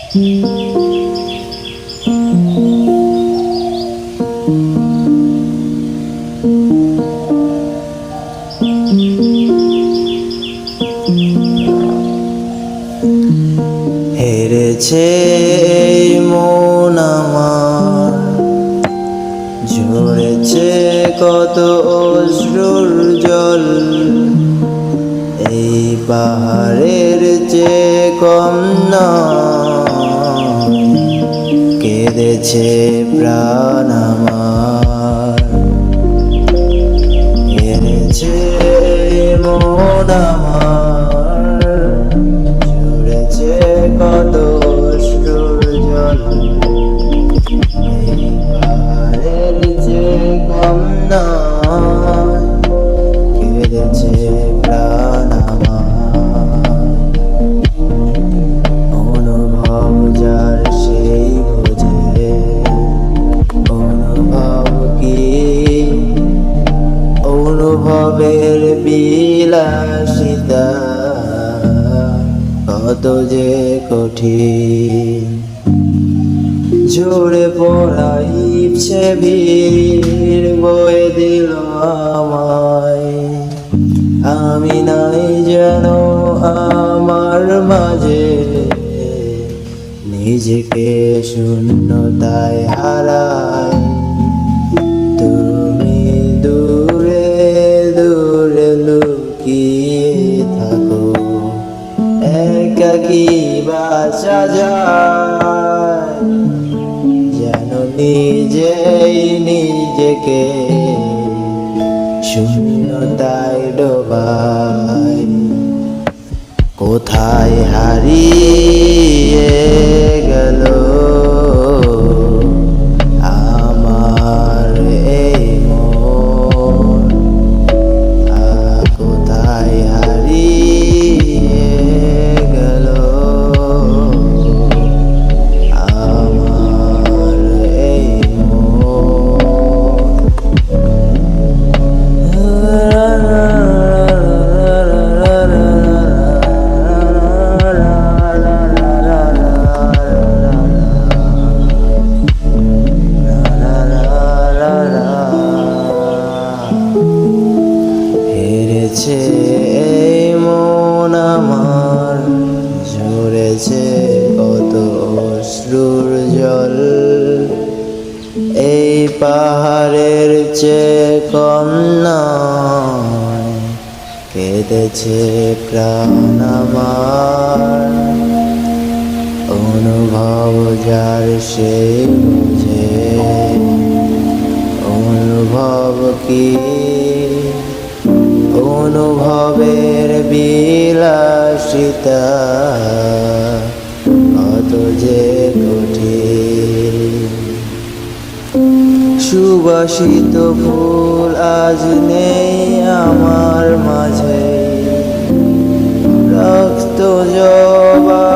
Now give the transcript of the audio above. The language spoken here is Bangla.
হেরেছে মন আমার, ঝরেছে কত অশ্রুর জল। এই পাহাড়ের চেয়ে কম নয়, কেঁদেছে প্রাণ আমার। হেরেছে মন আমার, ঝরেছে কত অশ্রুর জল। এই পাহাড়ের চেয়ে কম নয়, কেঁদেছে প্রাণ আমার। অনুভব যার সেই বোঝে, অনুভব কি অনুভবের বিলাসিতা, কত যে কঠিন। ঝরে পড়া ইচ্ছে ভিড় বয়ে দিল আমায়। আমি নাই যেন আমার মাঝে, নিজেকে শূন্যতায় হারাই। তুমি দূরে দূরে লুকিয়ে থাকো, একাকী বাঁচা যায় যেন নিজেই নিজেকে শূন্যতায় ডোবাই। কোথায় হারিয়ে গেল আমার এই মন, কোথায় হারিয়ে গেল আমার এই হেরেছে এই মন আমার, ঝরেছে কত অশ্রুর জল। এই পাহাড়ের চেয়ে কম নয়, কেঁদেছে প্রাণ আমার। অনুভব যার সে বুঝে, অনুভব কি অনুভবের বিলাসিতা, কত যে কঠিন। সুবাসিত ফুল আজ নেই আমার মাঝে, রক্ত জবা